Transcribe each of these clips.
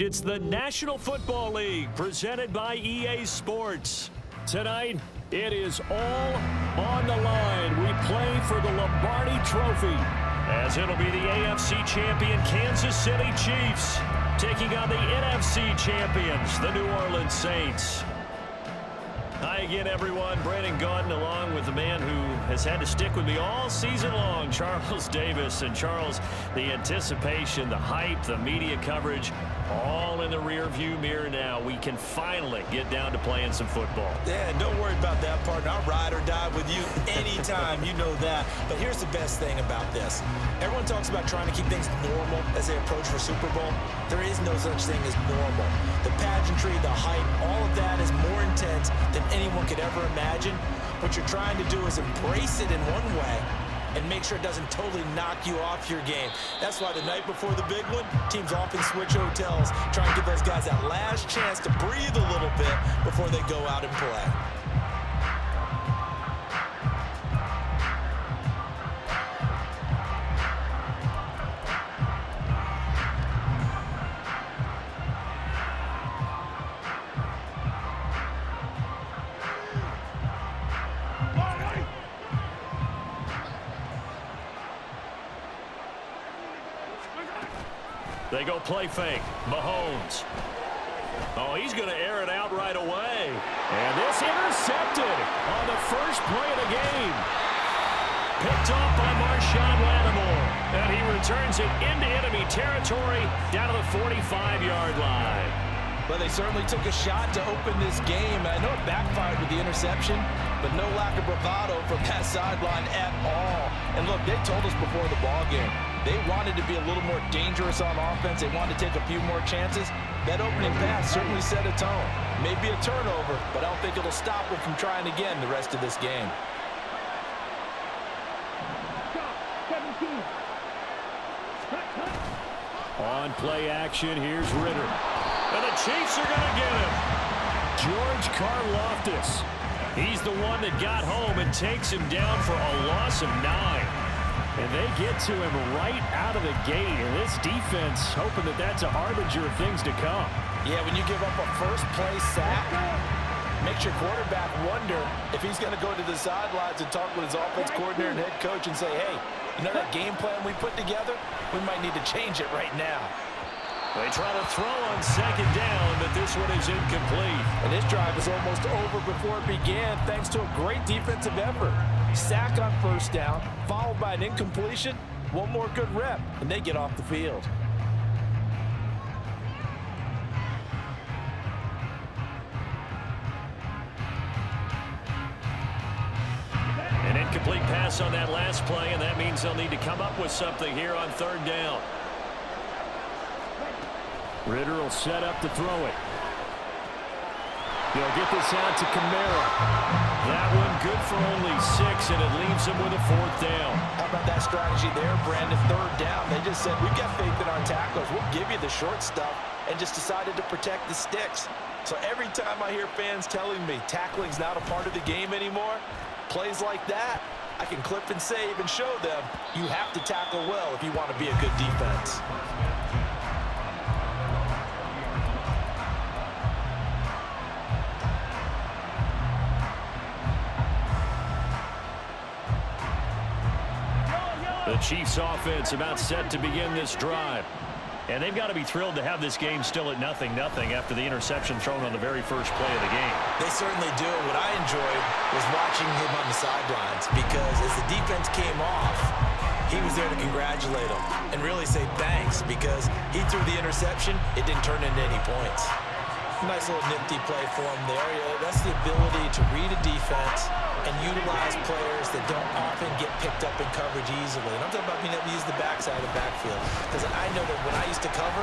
It's the National Football League presented by EA Sports. Tonight, it is all on the line. We play for the Lombardi Trophy, as it'll be the AFC champion Kansas City Chiefs taking on the NFC champions, the New Orleans Saints. Hi again, everyone. Brandon Gaudin along with the man who has had to stick with me all season long, Charles Davis. And Charles, the anticipation, the hype, the media coverage, all in the rear-view mirror now. We can finally get down to playing some football. Yeah, don't worry about that, partner. I'll ride or die with you anytime. You know that. But here's the best thing about this. Everyone talks about trying to keep things normal as they approach for Super Bowl. There is no such thing as normal. The pageantry, the hype, all of that is more intense than anyone could ever imagine. What you're trying to do is embrace it in one way and make sure it doesn't totally knock you off your game. That's why the night before the big one, teams often switch hotels, try and give those guys that last chance to breathe a little bit before they go out and play. They go play fake. Mahomes. Oh, he's going to air it out right away. And this intercepted on the first play of the game. Picked off by Marshawn Lattimore. And he returns it into enemy territory down to the 45-yard line. Well, they certainly took a shot to open this game. I know it backfired with the interception, but no lack of bravado from that sideline at all. And look, they told us before the ball game, they wanted to be a little more dangerous on offense. They wanted to take a few more chances. That opening pass certainly set a tone. Maybe a turnover, but I don't think it'll stop them from trying again the rest of this game. On play action, here's Ritter. And the Chiefs are going to get him. George Karlaftis. He's the one that got home and takes him down for a loss of 9. And they get to him right out of the gate. And this defense hoping that that's a harbinger of things to come. Yeah, when you give up a first-play sack, makes your quarterback wonder if he's going to go to the sidelines and talk with his offense coordinator and head coach and say, hey, you know that game plan we put together? We might need to change it right now. They try to throw on second down, but this one is incomplete. And this drive was almost over before it began thanks to a great defensive effort. Sack on first down, followed by an incompletion. One more good rep, and they get off the field. An incomplete pass on that last play, and that means they'll need to come up with something here on third down. Ritter will set up to throw it. He'll get this out to Kamara. That one good for only 6, and it leaves him with a fourth down. How about that strategy there, Brandon? Third down. They just said, we've got faith in our tackles. We'll give you the short stuff, and just decided to protect the sticks. So every time I hear fans telling me tackling's not a part of the game anymore, plays like that, I can clip and save and show them you have to tackle well if you want to be a good defense. The Chiefs offense about set to begin this drive. And they've got to be thrilled to have this game still at 0-0 after the interception thrown on the very first play of the game. They certainly do. What I enjoyed was watching him on the sidelines, because as the defense came off, he was there to congratulate them and really say thanks, because he threw the interception. It didn't turn into any points. Nice little nifty play for him there. That's the ability to read a defense and utilize players that don't often get picked up in coverage easily. And I'm talking about being able to use the backside of the backfield. Because I know that when I used to cover,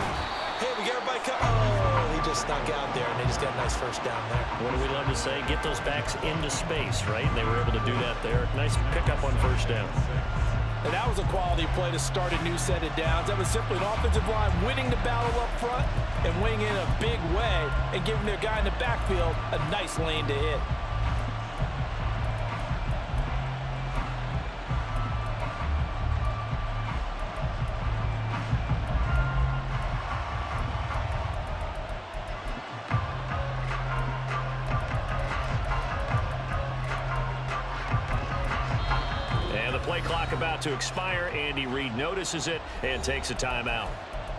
hey, we got everybody covered. Oh, he just snuck out there, and they just got a nice first down there. What do we love to say? Get those backs into space, right? And they were able to do that there. Nice pickup on first down. And that was a quality play to start a new set of downs. That was simply an offensive line winning the battle up front and winning in a big way and giving their guy in the backfield a nice lane to hit. play clock about to expire. Andy Reid notices it and takes a timeout.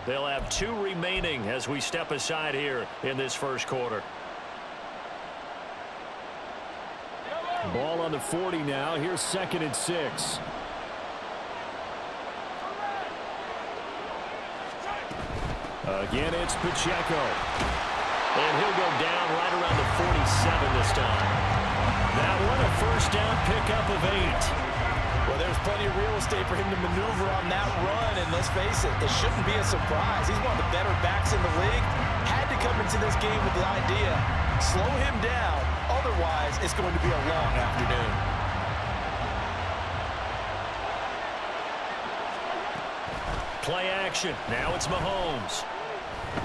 They'll have 2 remaining as we step aside here in this first quarter. Ball on the 40 now. Here's 2nd and 6. Again, it's Pacheco. And he'll go down right around the 47 this time. That one a first down pickup of 8. Well, there's plenty of real estate for him to maneuver on that run, and let's face it, it shouldn't be a surprise. He's one of the better backs in the league. Had to come into this game with the idea, slow him down, otherwise it's going to be a long afternoon. Play action. Now it's Mahomes.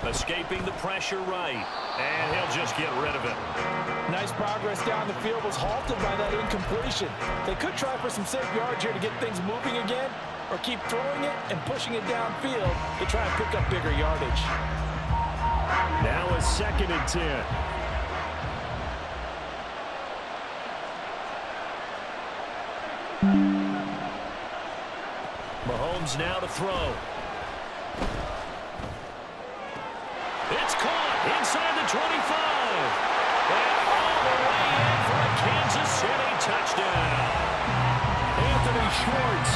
Escaping the pressure right. And he'll just get rid of it. Nice progress down the field, was halted by that incompletion. They could try for some safe yards here to get things moving again, or keep throwing it and pushing it downfield to try and pick up bigger yardage. Now a 2nd and 10. Mahomes now to throw. It's caught inside the 25. And all the way in for a Kansas City touchdown. Anthony Schwartz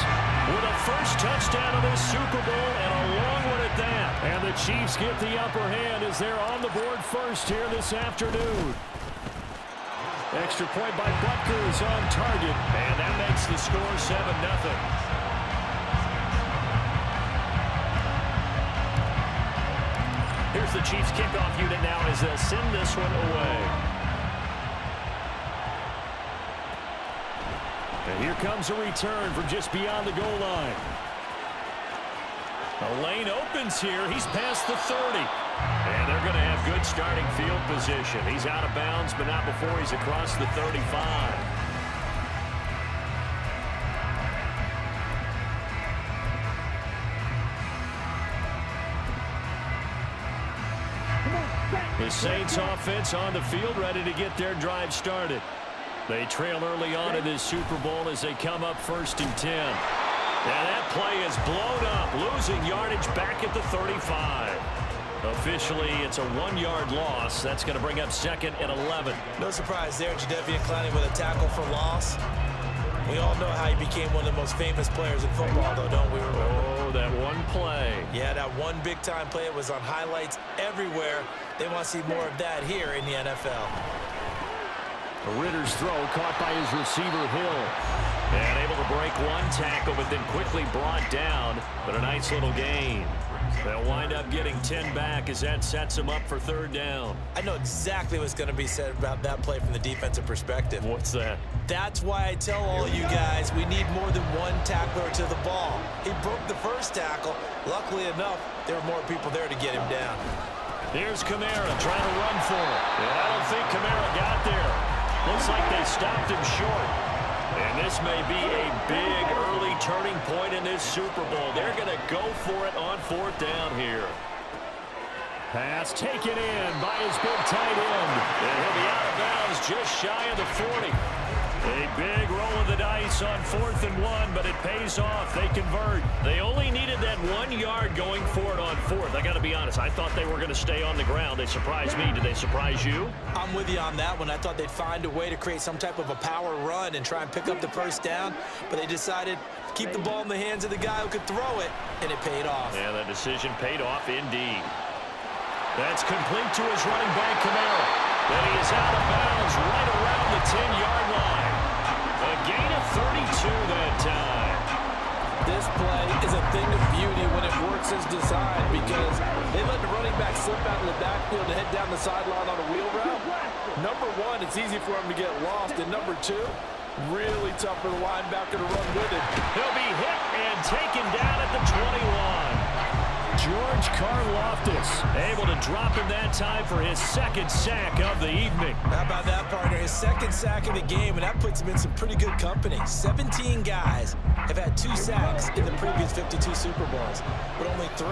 with a first touchdown of this Super Bowl, and a long one at that. And the Chiefs get the upper hand as they're on the board first here this afternoon. Extra point by Butker is on target, and that makes the score 7-0. Here's the Chiefs kickoff unit now as they'll send this one away. And here comes a return from just beyond the goal line. The lane opens here. He's past the 30. And they're going to have good starting field position. He's out of bounds, but not before he's across the 35. The Saints offense on the field, ready to get their drive started. They trail early on in this Super Bowl as they come up 1st and 10. And that play is blown up, losing yardage back at the 35. Officially, it's a 1-yard loss. That's going to bring up 2nd and 11. No surprise there, Jadeveon Clowney with a tackle for loss. We all know how he became one of the most famous players in football, though, don't we remember? Oh, that one play. Yeah, that one big-time play. It was on highlights everywhere. They want to see more of that here in the NFL. Ritter's throw caught by his receiver, Hill. And able to break one tackle, but then quickly brought down. But a nice little gain. They'll wind up getting 10 back as that sets them up for 3rd down. I know exactly what's going to be said about that play from the defensive perspective. What's that? That's why I tell all you guys we need more than one tackler to the ball. He broke the first tackle. Luckily enough, there were more people there to get him down. Here's Kamara trying to run for it. And I don't think Kamara got there. Looks like they stopped him short. And this may be a big early turning point in this Super Bowl. They're going to go for it on 4th down here. Pass taken in by his big tight end. And he'll be out of bounds just shy of the 40. A big roll of the dice on 4th and 1, but it pays off. They convert. They only needed that 1 yard going for it on 4th. I got to be honest, I thought they were going to stay on the ground. They surprised me. Did they surprise you? I'm with you on that one. I thought they'd find a way to create some type of a power run and try and pick up the first down, but they decided to keep the ball in the hands of the guy who could throw it, and it paid off. Yeah, that decision paid off indeed. That's complete to his running back, Kamara. Then he is out of bounds right around the 10-yard line. A gain of 32 that time. This play is a thing of beauty when it works as designed because they let the running back slip out in the backfield and head down the sideline on a wheel route. Number one, it's easy for him to get lost. And number two, really tough for the linebacker to run with it. He'll be hit and taken down at the 21. George Karlaftis able to drop him that time for his 2nd sack of the evening. How about that, partner? His 2nd sack of the game, and that puts him in some pretty good company. 17 guys have had 2 sacks in the previous 52 Super Bowls, but only 3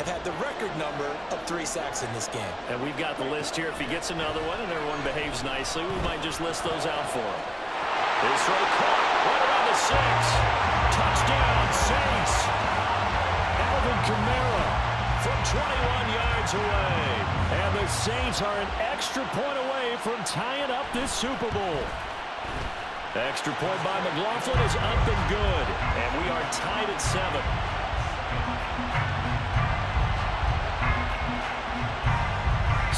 have had the record number of 3 sacks in this game. And we've got the list here. If he gets another one and everyone behaves nicely, we might just list those out for him. His throw caught right around the the 6. Touchdown, Saints. Alvin Kamara from 21 yards away. And the Saints are an extra point away from tying up this Super Bowl. Extra point by McLaughlin is up and good. And we are tied at 7.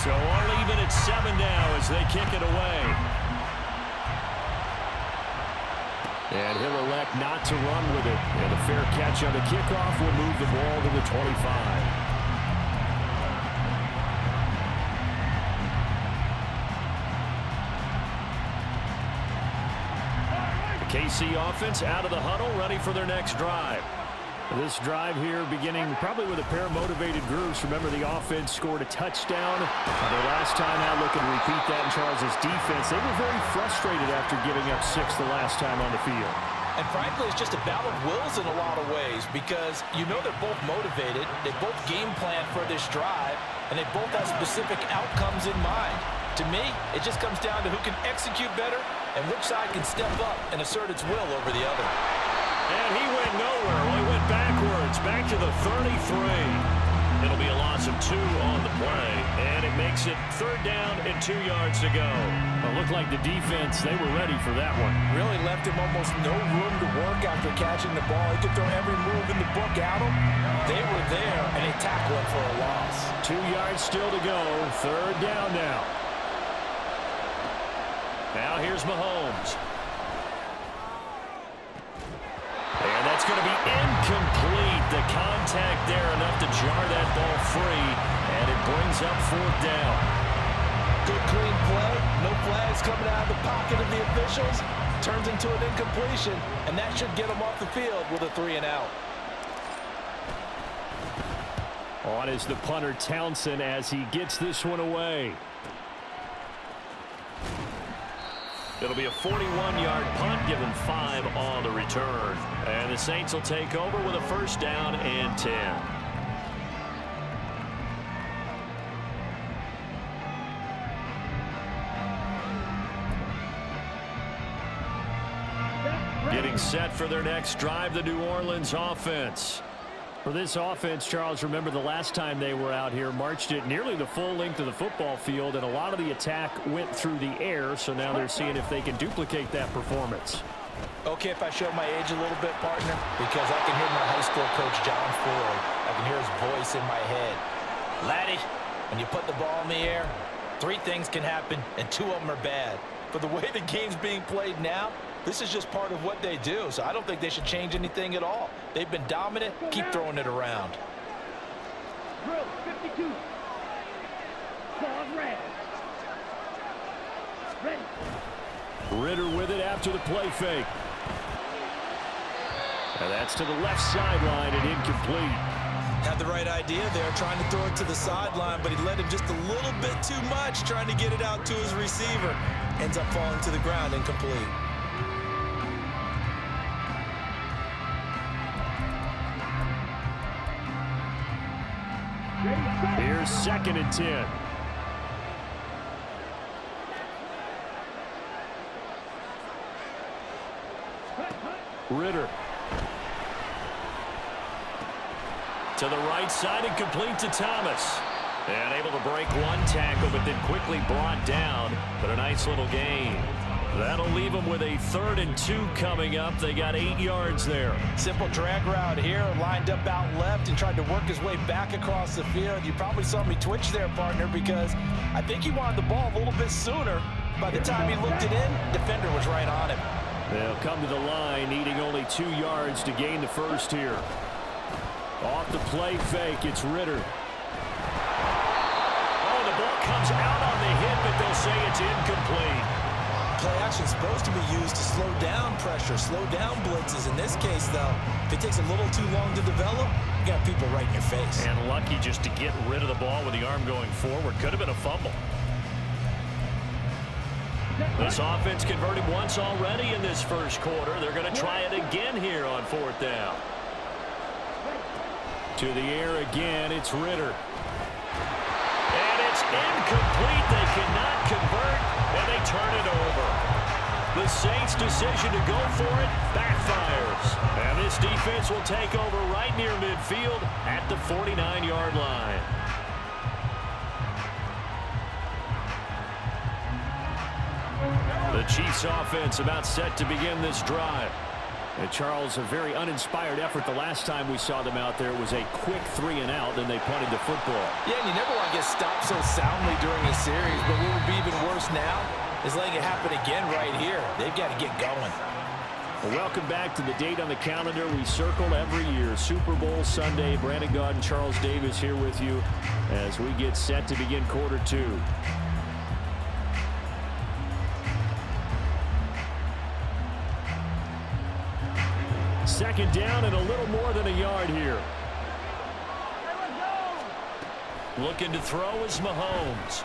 So all even at 7 now as they kick it away. And he'll elect not to run with it. And a fair catch on the kickoff will move the ball to the 25. KC offense out of the huddle, ready for their next drive. This drive here beginning probably with a pair of motivated groups. Remember, the offense scored a touchdown. Their last time out, looking to repeat that in Charles' defense. They were very frustrated after giving up 6 the last time on the field. And frankly, it's just a battle of wills in a lot of ways because you know they're both motivated. They both game plan for this drive, and they both have specific outcomes in mind. To me, it just comes down to who can execute better and which side can step up and assert its will over the other. And he went nowhere. Well, he went backwards, back to the 33. It'll be a loss of 2 on the play, and it makes it 3rd down and 2 yards to go. Well, it looked like the defense, they were ready for that one. Really left him almost no room to work after catching the ball. He could throw every move in the book at him. They were there, and they tackled him for a loss. 2 yards still to go. 3rd down now. Now here's Mahomes. And that's going to be incomplete. The contact there enough to jar that ball free, and it brings up 4th down. Good clean play. No flags coming out of the pocket of the officials. Turns into an incompletion, and that should get them off the field with a 3-and-out. On is the punter Townsend as he gets this one away. It'll be a 41-yard punt, given 5 on the return. And the Saints will take over with a 1st down and 10. Getting set for their next drive, the New Orleans offense. For this offense, Charles, remember the last time they were out here, marched it nearly the full length of the football field, and a lot of the attack went through the air, so now they're seeing if they can duplicate that performance. Okay, if I show my age a little bit, partner, because I can hear my high school coach, John Ford. I can hear his voice in my head. Laddie, when you put the ball in the air, 3 things can happen, and 2 of them are bad. For the way the game's being played now, this is just part of what they do, so I don't think they should change anything at all. They've been dominant. Keep throwing it around. Drill 52. Pause red. Ready. Ritter with it after the play fake. And that's to the left sideline and incomplete. Had the right idea there, trying to throw it to the sideline, but he led him just a little bit too much, trying to get it out to his receiver. Ends up falling to the ground, incomplete. Here's 2nd and 10. Ritter. To the right side and complete to Thomas. And able to break 1 tackle, but then quickly brought down. But a nice little gain. That'll leave them with a 3rd and 2 coming up. They got 8 yards there. Simple drag route here, lined up out left and tried to work his way back across the field. You probably saw me twitch there, partner, because I think he wanted the ball a little bit sooner. By the time he looked it in, defender was right on him. They'll come to the line, needing only 2 yards to gain the 1st here. Off the play fake, it's Ritter. Oh, the ball comes out on the hit, but they'll say it's incomplete. Play action supposed to be used to slow down pressure, slow down blitzes. In this case, though, if it takes a little too long to develop, you got people right in your face. And lucky just to get rid of the ball with the arm going forward. Could have been a fumble. This offense converted once already in this 1st quarter. They're going to try it again here on 4th down. To the air again, it's Ritter. And it's incomplete. They cannot convert, and they turn it over. The Saints' decision to go for it backfires. And this defense will take over right near midfield at the 49-yard line. The Chiefs' offense about set to begin this drive. And Charles, a very uninspired effort the last time we saw them out there. It was a quick 3-and-out, and they punted the football. Yeah, and you never want to get stopped so soundly during a series, but what would be even worse now is letting it happen again right here. They've got to get going. Well, welcome back to the date on the calendar we circle every year. Super Bowl Sunday. Brandon Gaud and Charles Davis here with you as we get set to begin quarter two. Second down and a little more than a yard here. Looking to throw is Mahomes.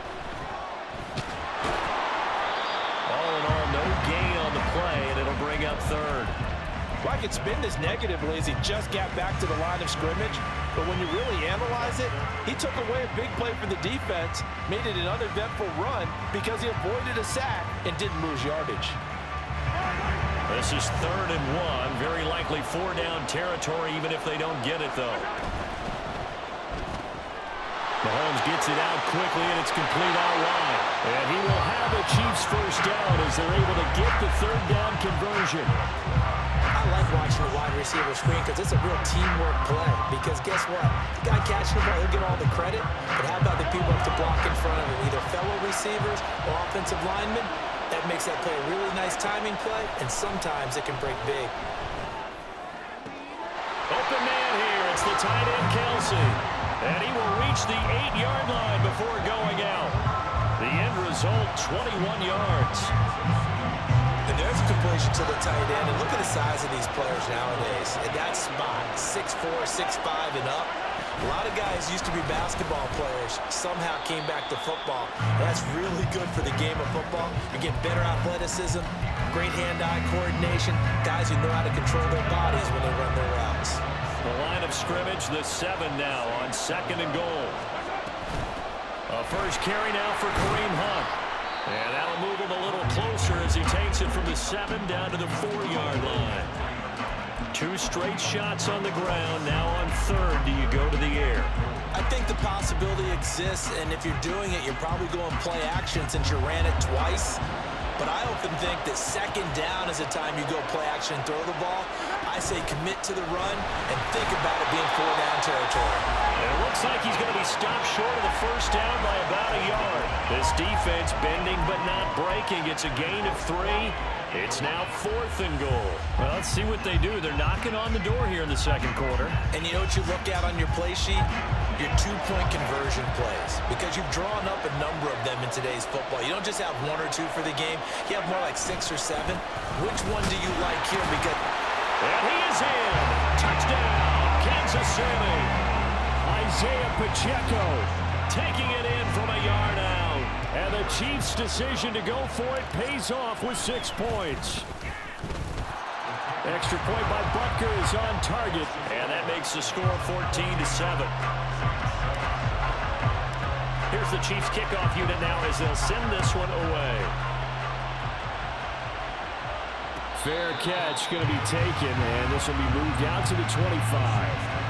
All in all, no gain on the play, and it'll bring up third. Well, I could spin this negatively as he just got back to the line of scrimmage, but when you really analyze it, he took away a big play for the defense, made it an uneventful run because he avoided a sack and didn't lose yardage. This is 3rd and 1. Very likely 4-down territory, even if they don't get it, though. Mahomes gets it out quickly, and it's complete out wide. And he will have the Chiefs first down as they're able to get the 3rd down conversion. I like watching the wide receiver screen because it's a real teamwork play. Because guess what? The guy catching the ball, he'll get all the credit. But how about the people up to block in front of him, either fellow receivers or offensive linemen? That makes that play a really nice timing play, and sometimes it can break big. Open man here. It's the tight end, Kelsey. And he will reach the 8-yard line before going out. The end result, 21 yards. And there's a completion to the tight end. And look at the size of these players nowadays. At that spot, 6'4", 6'5", and up. A lot of guys used to be basketball players, somehow came back to football. That's really good for the game of football. You're getting better athleticism, great hand-eye coordination, guys who know how to control their bodies when they run their routes. The line of scrimmage, the 7 now on 2nd and goal. A first carry now for Kareem Hunt. And that'll move him a little closer as he takes it from the 7 down to the 4-yard line. 2 straight shots on the ground. Now on 3rd, do you go to the air? I think the possibility exists, and if you're doing it, you're probably going play action since you ran it twice. But I often think that 2nd down is the time you go play action and throw the ball. I say commit to the run and think about it being 4-down territory. It looks like he's going to be stopped short of the first down by about a yard. This defense bending but not breaking. It's a gain of 3. It's now 4th and goal. Well, let's see what they do. They're knocking on the door here in the 2nd quarter. And you know what you look at on your play sheet? Your 2-point conversion plays. Because you've drawn up a number of them in today's football. You don't just have 1 or 2 for the game. You have more like 6 or 7. Which one do you like here? Because and he is in. Touchdown, Kansas City. Isaiah Pacheco taking it in from a yard out. And the Chiefs' decision to go for it pays off with 6 points. Extra point by Butker is on target. And that makes the score 14-7. Here's the Chiefs kickoff unit now as they'll send this one away. Fair catch going to be taken, and this will be moved out to the 25.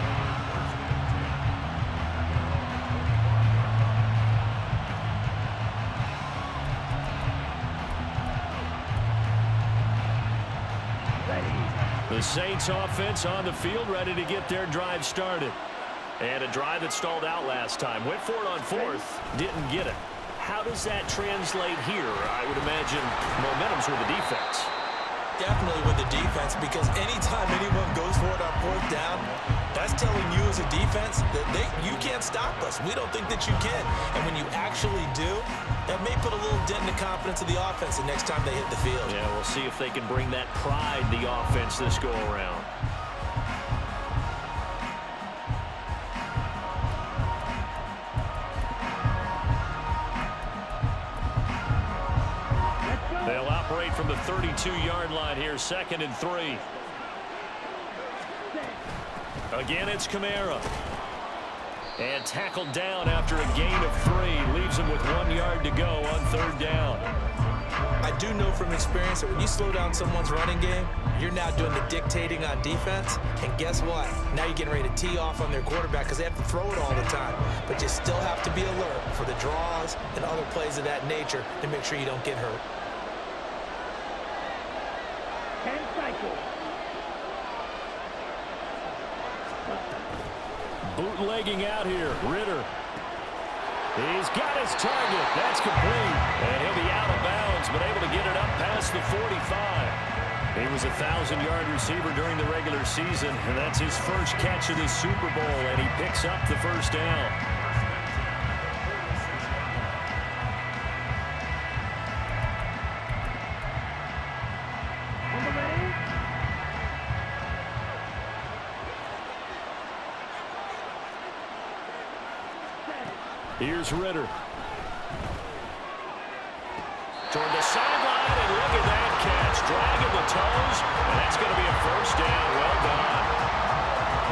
The Saints offense on the field, ready to get their drive started. And a drive that stalled out last time. Went for it on 4th, didn't get it. How does that translate here? I would imagine momentum's with the defense. Definitely with the defense, because anytime anyone goes for it on 4th down, that's telling you as a defense that you can't stop us. We don't think that you can. And when you actually do, that may put a little dent in the confidence of the offense the next time they hit the field. Yeah, we'll see if they can bring that pride the offense this go around. They'll operate from the 32-yard line here, 2nd and 3. Again, it's Kamara. And tackled down after a gain of 3. Leaves him with 1 yard to go on 3rd down. I do know from experience that when you slow down someone's running game, you're now doing the dictating on defense. And guess what? Now you're getting ready to tee off on their quarterback because they have to throw it all the time. But you still have to be alert for the draws and other plays of that nature to make sure you don't get hurt. 10 cycles. Bootlegging out here. Ritter. He's got his target. That's complete. And he'll be out of bounds, but able to get it up past the 45. He was a 1,000-yard receiver during the regular season, and that's his first catch of this Super Bowl, and he picks up the first down. On the ready. Here's Ritter. Toward the sideline, and look at that catch. Dragging the toes, and that's going to be a first down. Well done.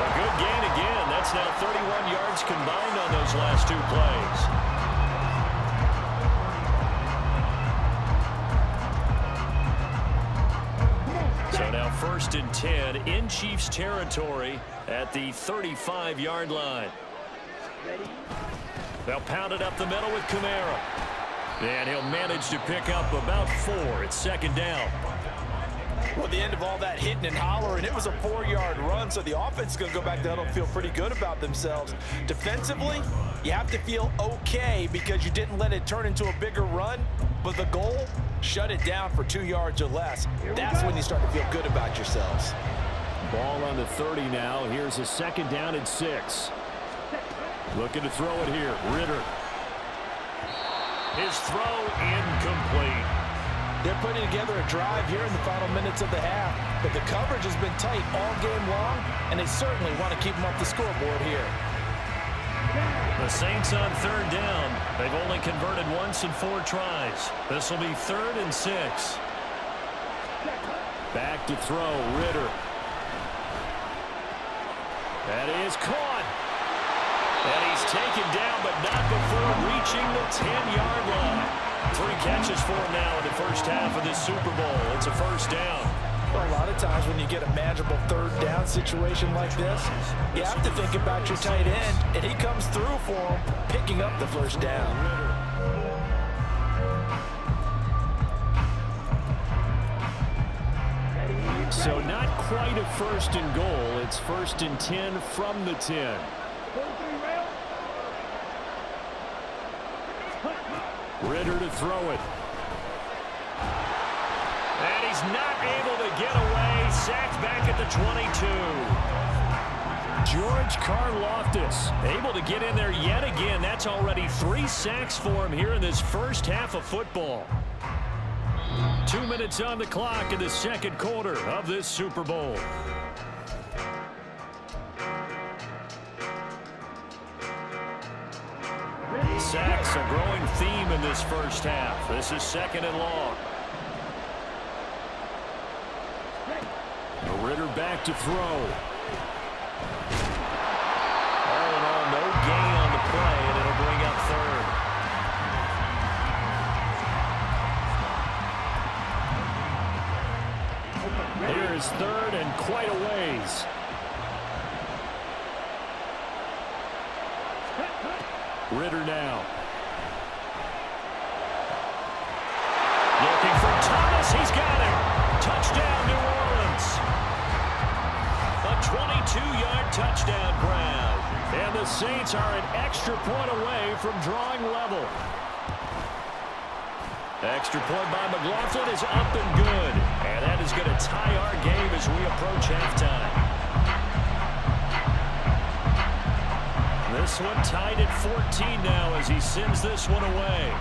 A good gain again. That's now 31 yards combined on those last two plays. So now 1st and 10 in Chiefs territory at the 35-yard line. They'll pound it up the middle with Kamara. And he'll manage to pick up about 4. It's 2nd down. Well, at the end of all that hitting and hollering, it was a 4-yard run, so the offense is going to go back there and feel pretty good about themselves. Defensively, you have to feel okay because you didn't let it turn into a bigger run, but the goal, shut it down for 2 yards or less. That's when you start to feel good about yourselves. Ball on the 30 now. Here's a 2nd down and 6. Looking to throw it here. Ritter. His throw incomplete. They're putting together a drive here in the final minutes of the half, but the coverage has been tight all game long, and they certainly want to keep them off the scoreboard here. The Saints on 3rd down. They've only converted once in 4 tries. This will be 3rd and 6. Back to throw. Ritter. That is caught. And he's taken down, but not before reaching the 10-yard line. 3 catches for him now in the first half of this Super Bowl. It's a first down. Well, a lot of times when you get a manageable 3rd down situation like this, you have to think about your tight end, and he comes through for him, picking up the first down. So not quite a 1st and goal. It's 1st and 10 from the 10. Ritter to throw it. And he's not able to get away. Sacked back at the 22. George Karlaftis able to get in there yet again. That's already 3 sacks for him here in this first half of football. 2 minutes on the clock in the 2nd quarter of this Super Bowl. Sacks, a growing theme in this first half. This is 2nd and long. Ritter back to throw. All in all, no gain on the play, and it'll bring up 3rd. Here's 3rd and quite a ways. Ritter now. Looking for Thomas. He's got him. Touchdown, New Orleans. A 22-yard touchdown grab. And the Saints are an extra point away from drawing level. Extra point by McLaughlin is up and good. And that is going to tie our game as we approach halftime. This one tied at 14 now as he sends this one away.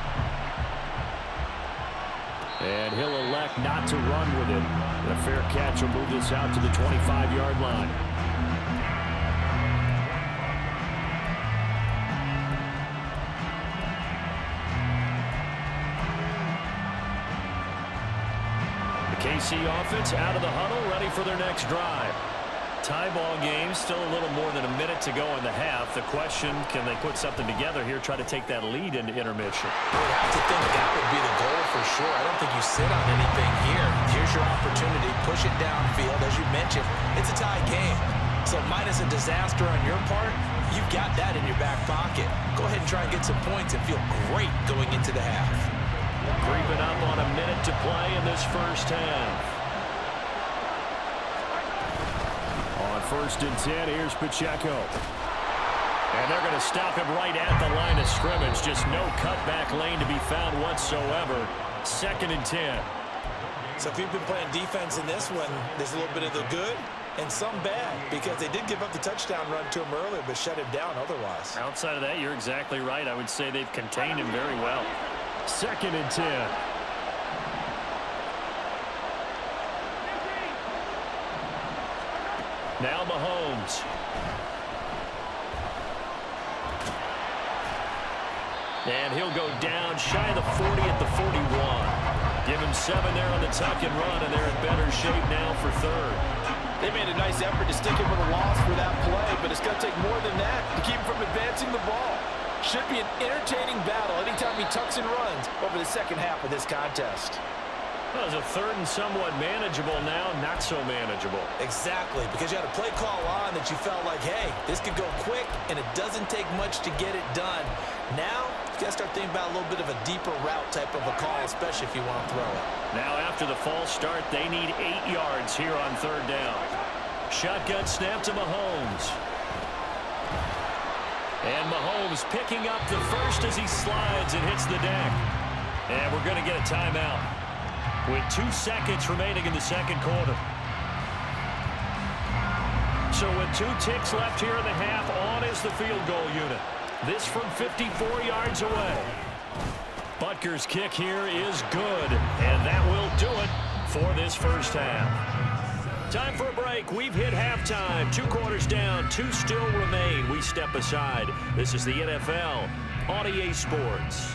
And he'll elect not to run with it. The fair catch will move this out to the 25-yard line. The KC offense out of the huddle, ready for their next drive. Tie ball game, still a little more than a minute to go in the half. The question, can they put something together here, try to take that lead into intermission? I would have to think that would be the goal for sure. I don't think you sit on anything here. Here's your opportunity. Push it downfield. As you mentioned, it's a tie game. So minus a disaster on your part, you've got that in your back pocket. Go ahead and try and get some points and feel great going into the half. Creeping up on a minute to play in this first half. On 1st and 10, here's Pacheco. And they're going to stop him right at the line of scrimmage. Just no cutback lane to be found whatsoever. 2nd and 10. So if you've been playing defense in this one, there's a little bit of the good and some bad, because they did give up the touchdown run to him earlier, but shut him down otherwise. Outside of that, you're exactly right. I would say they've contained him very well. 2nd and 10. Now Mahomes. And he'll go down shy of the 40 at the 41. Give him 7 there on the tuck and run, and they're in better shape now for 3rd. They made a nice effort to stick him with a loss for that play, but it's going to take more than that to keep him from advancing the ball. Should be an entertaining battle anytime he tucks and runs over the second half of this contest. Well, it's a 3rd and somewhat manageable now, not so manageable. Exactly, because you had a play call on that you felt like, hey, this could go quick, and it doesn't take much to get it done. Now, you got to start thinking about a little bit of a deeper route type of a call, especially if you want to throw it. Now, after the false start, they need 8 yards here on 3rd down. Shotgun snap to Mahomes. And Mahomes picking up the first as he slides and hits the deck. And we're going to get a timeout with 2 seconds remaining in the 2nd quarter. So with 2 ticks left here in the half, on is the field goal unit. This from 54 yards away. Butker's kick here is good, and that will do it for this first half. Time for a break. We've hit halftime. 2 quarters down, 2 still remain. We step aside. This is the NFL on EA Sports.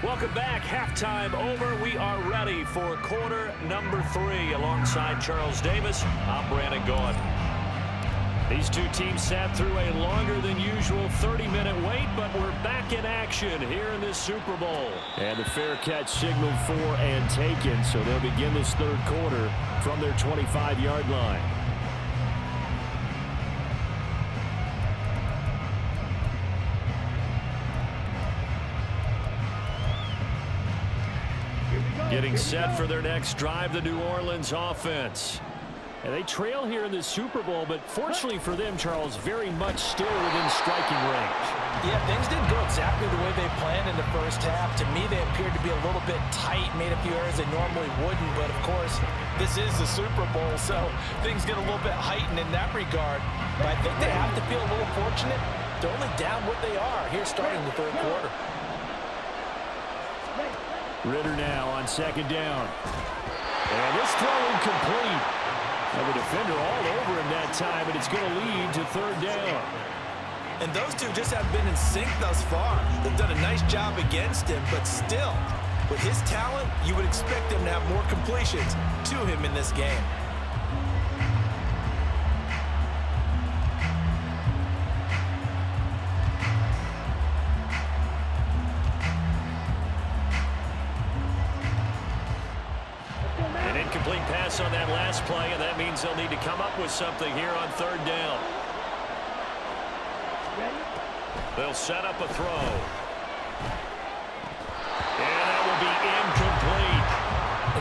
Welcome back. Halftime over. We are ready for quarter number 3. Alongside Charles Davis, I'm Brandon Gaud. These 2 teams sat through a longer than usual 30-minute wait, but we're back in action here in this Super Bowl. And the fair catch signaled for and taken, so they'll begin this 3rd quarter from their 25-yard line. Getting set for their next drive, the New Orleans offense. And they trail here in this Super Bowl, but fortunately for them, Charles, very much still within striking range. Yeah, things didn't go exactly the way they planned in the first half. To me, they appeared to be a little bit tight, made a few errors they normally wouldn't. But, of course, this is the Super Bowl, so things get a little bit heightened in that regard. But I think they have to feel a little fortunate. They're only down what they are here starting the 3rd quarter. Ritter now on 2nd down. And this throw incomplete. And the defender all over him that time, and it's going to lead to 3rd down. And those 2 just have been in sync thus far. They've done a nice job against him, but still, with his talent, you would expect him to have more completions to him in this game. Incomplete pass on that last play, and that means they'll need to come up with something here on 3rd down. They'll set up a throw. And that will be incomplete.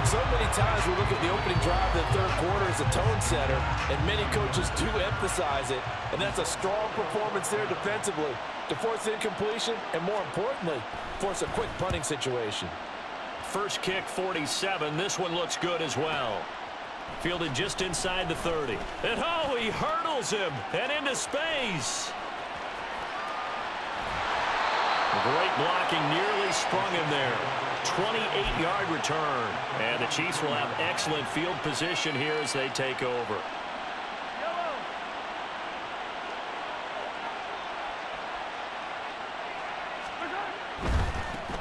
And so many times we look at the opening drive of the 3rd quarter as a tone setter, and many coaches do emphasize it. And that's a strong performance there defensively to force incompletion and, more importantly, force a quick punting situation. First kick, 47. This one looks good as well. Fielded just inside the 30. And oh, he hurdles him and into space. Great blocking, nearly sprung him there. 28-yard return. And the Chiefs will have excellent field position here as they take over.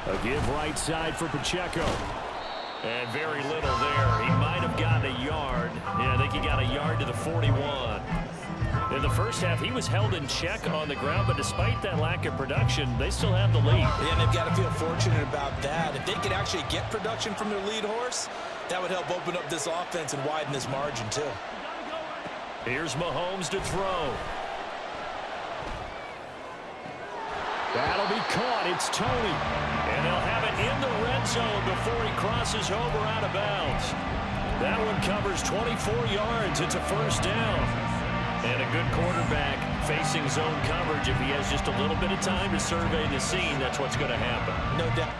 A give right side for Pacheco. And very little there. He might have gotten a yard. Yeah, I think he got a yard to the 41. In the first half, he was held in check on the ground, but despite that lack of production, they still have the lead. Yeah, and they've got to feel fortunate about that. If they could actually get production from their lead horse, that would help open up this offense and widen this margin, too. Here's Mahomes to throw. That'll be caught. It's Tony. And they'll have it in the red zone before he crosses over out of bounds. That one covers 24 yards. It's a first down. And a good quarterback facing zone coverage. If he has just a little bit of time to survey the scene, that's what's going to happen. No doubt.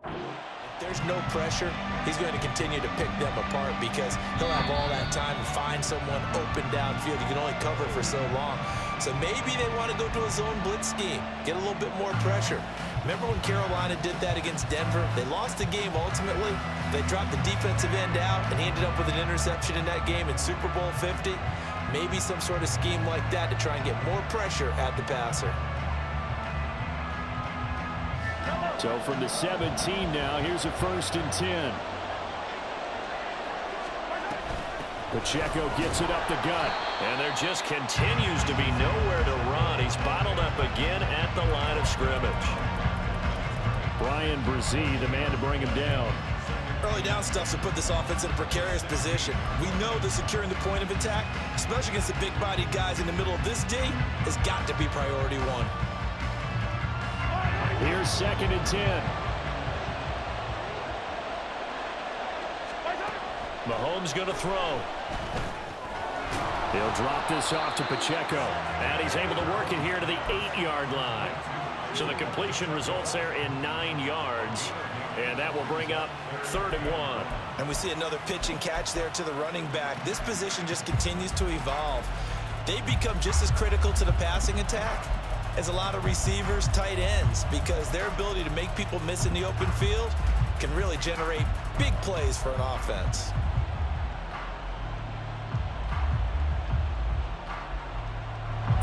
If there's no pressure, he's going to continue to pick them apart because he'll have all that time to find someone open downfield. You can only cover for so long. So maybe they want to go to a zone blitz scheme, get a little bit more pressure. Remember when Carolina did that against Denver? They lost the game ultimately. They dropped the defensive end out, and he ended up with an interception in that game in Super Bowl 50. Maybe some sort of scheme like that to try and get more pressure at the passer. So from the 17 now, here's a 1st and 10. Pacheco gets it up the gut. And there just continues to be nowhere to run. He's bottled up again at the line of scrimmage. Brian Brzee, the man to bring him down. Early down stuff to put this offense in a precarious position. We know that securing the point of attack, especially against the big-bodied guys in the middle of this D, has got to be priority one. Here's 2nd and 10. Mahomes going to throw. He'll drop this off to Pacheco. And he's able to work it here to the 8-yard line. So the completion results there in 9 yards. And that will bring up 3rd and 1. And we see another pitch and catch there to the running back. This position just continues to evolve. They become just as critical to the passing attack as a lot of receivers, tight ends, because their ability to make people miss in the open field can really generate big plays for an offense.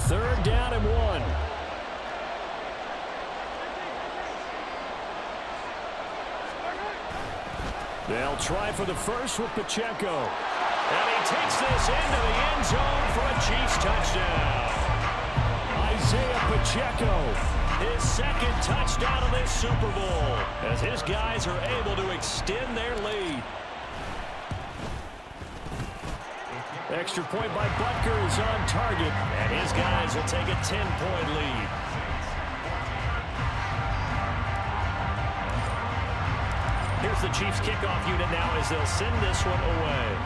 Third down and 1. They'll try for the first with Pacheco. And he takes this into the end zone for a Chiefs touchdown. Isaiah Pacheco. His 2nd touchdown of this Super Bowl as his guys are able to extend their lead. Extra point by Butker is on target. And his guys will take a 10-point lead. Here's the Chiefs kickoff unit now as they'll send this one away.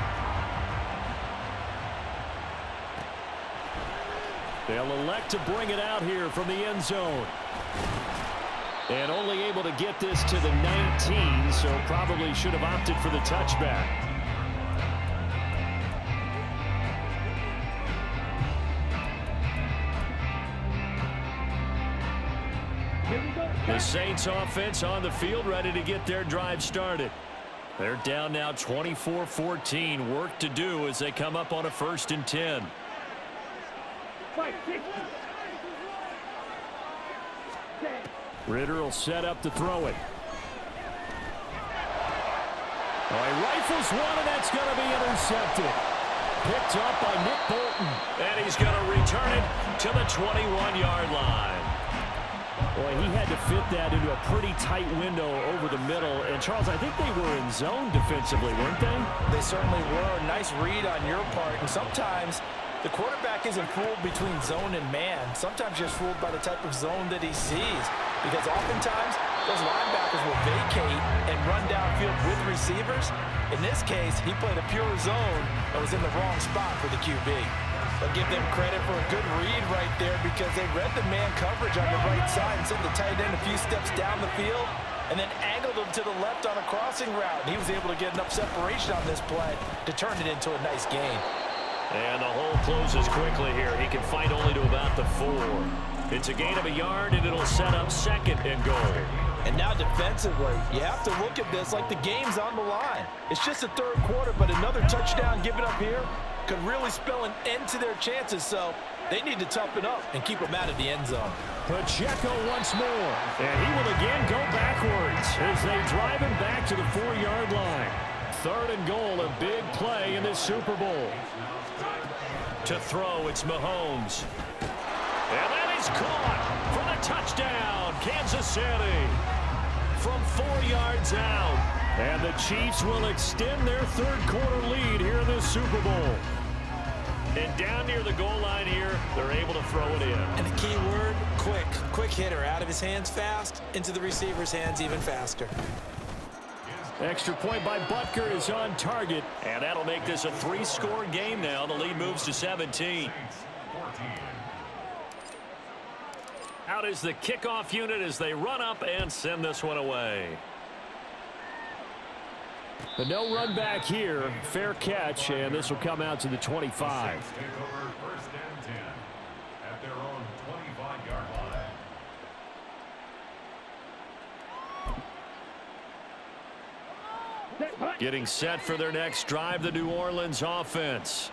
They'll elect to bring it out here from the end zone. And only able to get this to the 19, so probably should have opted for the touchback. The Saints offense on the field ready to get their drive started. They're down now 24-14. Work to do as they come up on a 1st and 10. Ritter will set up to throw it. Oh, he rifles one, and that's going to be intercepted. Picked up by Nick Bolton. And he's going to return it to the 21-yard line. Boy, he had to fit that into a pretty tight window over the middle. And, Charles, I think they were in zone defensively, weren't they? They certainly were. Nice read on your part. And sometimes the quarterback isn't fooled between zone and man. Sometimes just fooled by the type of zone that he sees. Because oftentimes, those linebackers will vacate and run downfield with receivers. In this case, he played a pure zone that was in the wrong spot for the QB. I'll give them credit for a good read right there because they read the man coverage on the right side and sent the tight end a few steps down the field and then angled him to the left on a crossing route. And he was able to get enough separation on this play to turn it into a nice gain. And the hole closes quickly here. He can fight only to about the 4. It's a gain of a yard, and it'll set up 2nd and goal. And now defensively, you have to look at this like the game's on the line. It's just the 3rd quarter, but another touchdown given up here could really spell an end to their chances, so they need to toughen up and keep them out of the end zone. Pacheco once more, and he will again go backwards as they drive him back to the 4-yard line. 3rd and goal, a big play in this Super Bowl. To throw, it's Mahomes. And that is caught for the touchdown, Kansas City. From 4 yards out. And the Chiefs will extend their 3rd quarter lead here in this Super Bowl. And down near the goal line here, they're able to throw it in. And the key word, quick. Quick hitter, out of his hands fast, into the receiver's hands even faster. Extra point by Butker is on target. And that'll make this a 3-score game now. The lead moves to 17. Out is the kickoff unit as they run up and send this one away. The no run back here. Fair catch, and this will come out to the 25. First and 10 at their own 25-yard line. Getting set for their next drive, the New Orleans offense.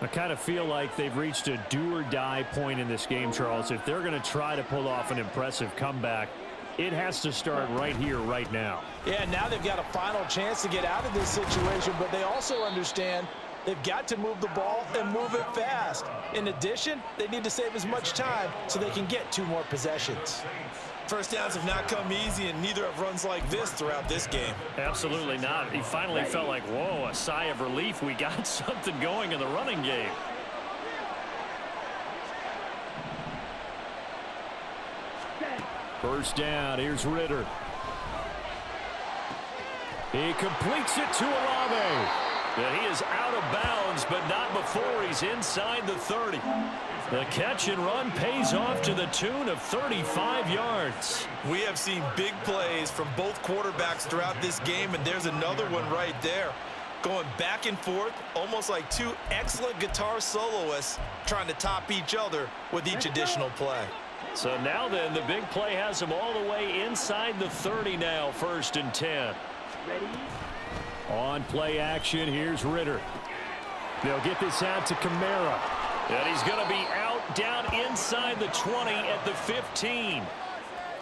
I kind of feel like they've reached a do-or-die point in this game, Charles. If they're going to try to pull off an impressive comeback, it has to start right here, right now. Yeah, now they've got a final chance to get out of this situation, but they also understand they've got to move the ball and move it fast. In addition, they need to save as much time so they can get 2 more possessions. First downs have not come easy, and neither have runs like this throughout this game. Absolutely not. He finally felt like, whoa, a sigh of relief. We got something going in the running game. First down, here's Ritter. He completes it to Olave. And he is out of bounds, but not before he's inside the 30. The catch and run pays off to the tune of 35 yards. We have seen big plays from both quarterbacks throughout this game, and there's another one right there. Going back and forth, almost like 2 excellent guitar soloists trying to top each other with each additional play. So now then, the big play has him all the way inside the 30 now, 1st and 10. Ready? On play action, here's Ritter. They'll get this out to Kamara. And he's going to be out down inside the 20 at the 15.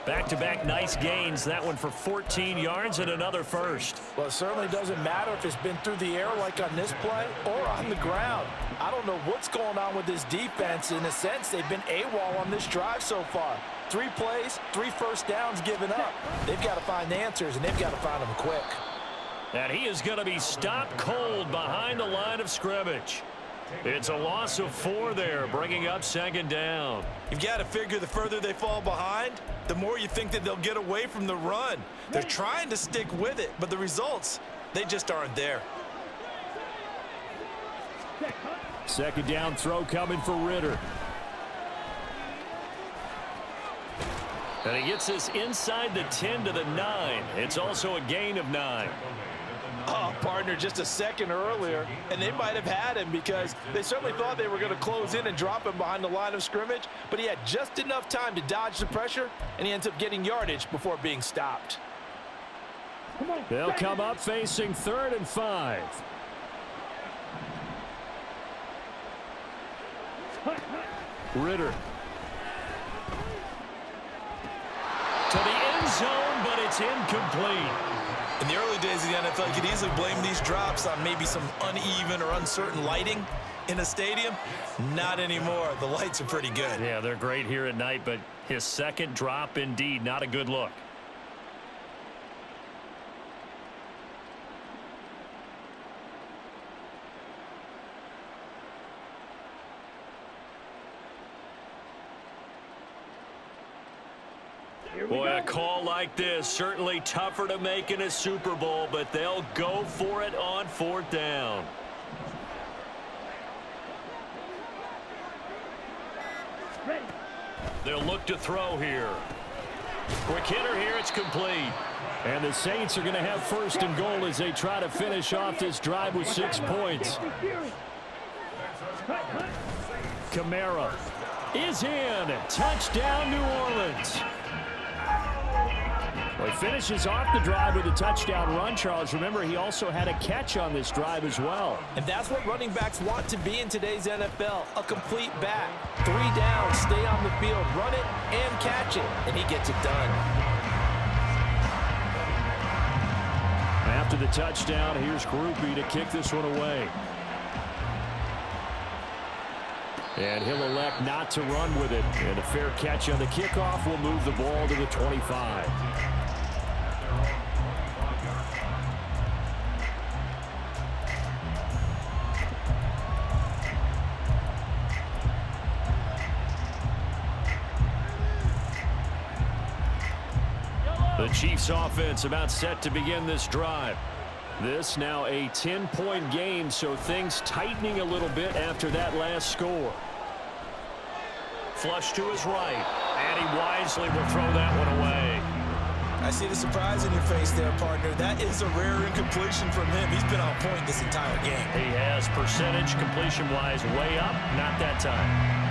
Back-to-back nice gains. That one for 14 yards and another first. Well, it certainly doesn't matter if it's been through the air like on this play or on the ground. I don't know what's going on with this defense. In a sense, they've been AWOL on this drive so far. 3 plays, 3 first downs given up. They've got to find answers, and they've got to find them quick. And he is going to be stopped cold behind the line of scrimmage. It's a loss of 4 there, bringing up 2nd down. You've got to figure the further they fall behind, the more you think that they'll get away from the run. They're trying to stick with it, but the results, they just aren't there. 2nd down throw coming for Ritter. And he gets this inside the 10 to the 9. It's also a gain of 9. Oh, partner, just a second earlier, and they might have had him because they certainly thought they were going to close in and drop him behind the line of scrimmage, but he had just enough time to dodge the pressure, and he ends up getting yardage before being stopped. They'll come up facing 3rd and 5. Ritter. To the end zone, but it's incomplete. In the early days of the NFL, you could easily blame these drops on maybe some uneven or uncertain lighting in a stadium. Not anymore. The lights are pretty good. Yeah, they're great here at night, but his 2nd drop, indeed, not a good look. Boy, a call like this, certainly tougher to make in a Super Bowl, but they'll go for it on 4th down. Ready? They'll look to throw here. Quick hitter here, it's complete. And the Saints are going to have 1st and goal as they try to finish off this drive with 6 points. Kamara is in. Touchdown, New Orleans. Well, he finishes off the drive with a touchdown run, Charles. Remember, he also had a catch on this drive as well. And that's what running backs want to be in today's NFL, a complete back. 3 down, stay on the field, run it and catch it, and he gets it done. After the touchdown, here's Groupie to kick this one away. And he'll elect not to run with it. And a fair catch on the kickoff will move the ball to the 25. The Chiefs offense about set to begin this drive. This now a 10-point game, so things tightening a little bit after that last score. Flush to his right, and he wisely will throw that one away. I see the surprise in your face there, partner. That is a rare incompletion from him. He's been on point this entire game. He has percentage completion-wise way up, not that time.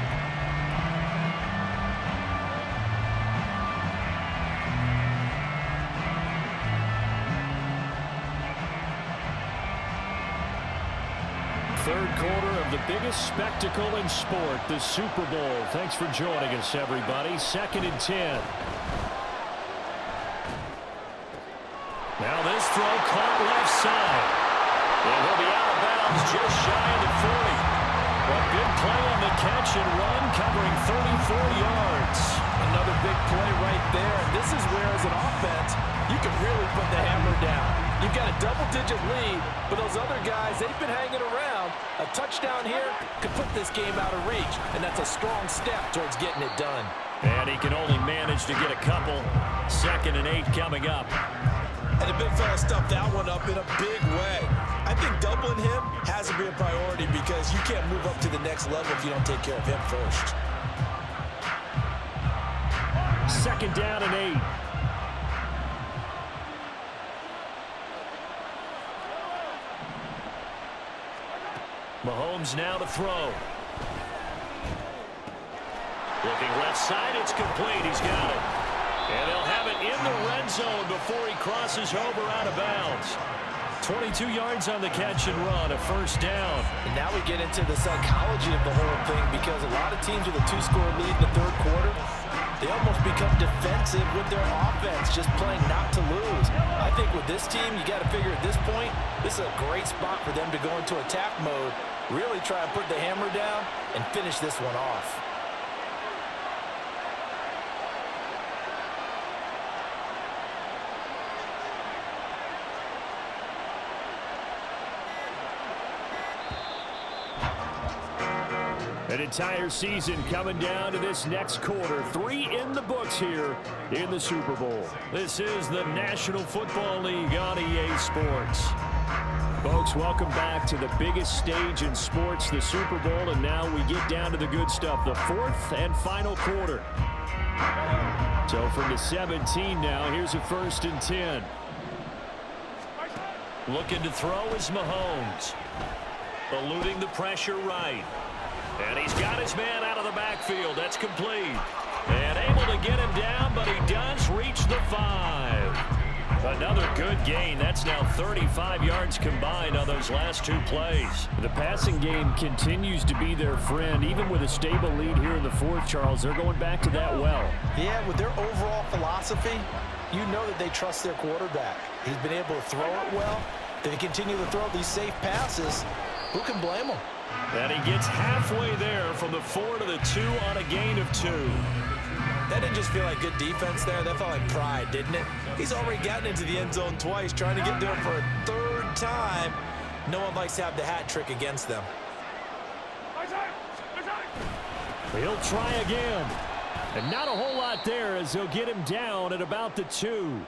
Third quarter of the biggest spectacle in sport, the Super Bowl. Thanks for joining us, everybody. 2nd and 10. Now this throw caught left side. It will be out of bounds just shy of the 40. A big play on the catch and run, covering 34 yards. Another big play right there. This is where, as an offense, you can really put the hammer down. You've got a double-digit lead, but those other guys, they've been hanging around. A touchdown here could put this game out of reach, and that's a strong step towards getting it done. And he can only manage to get a couple. 2nd and 8 coming up. And the big fella stuffed that one up in a big way. I think doubling him has to be a priority because you can't move up to the next level if you don't take care of him first. 2nd down and 8. Mahomes now to throw. Looking left side, it's complete. He's got it. And they'll have it in the red zone before he crosses over out of bounds. 22 yards on the catch and run, a 1st down. And now we get into the psychology of the whole thing because a lot of teams with a 2-score lead in the 3rd quarter, they almost become defensive with their offense, just playing not to lose. I think with this team, you got to figure at this point, this is a great spot for them to go into attack mode, really try and put the hammer down and finish this one off. An entire season coming down to this next quarter. 3 in the books here in the Super Bowl. This is the National Football League on EA Sports. Folks, welcome back to the biggest stage in sports, the Super Bowl, and now we get down to the good stuff, the 4th and final quarter. So from the 17 now, here's a 1st and 10. Looking to throw is Mahomes. Eluding the pressure right. And he's got his man out of the backfield. That's complete. And able to get him down, but he does reach the 5. Another good gain. That's now 35 yards combined on those last 2 plays. The passing game continues to be their friend. Even with a stable lead here in the 4th, Charles, they're going back to that well. Yeah, with their overall philosophy, you know that they trust their quarterback. He's been able to throw it well. They continue to throw these safe passes. Who can blame them? And he gets halfway there from the 4 to the 2 on a gain of 2. That didn't just feel like good defense there. That felt like pride, didn't it? He's already gotten into the end zone twice, trying to get there for a 3rd time. No one likes to have the hat trick against them. He'll try again. And not a whole lot there as he'll get him down at about the 2.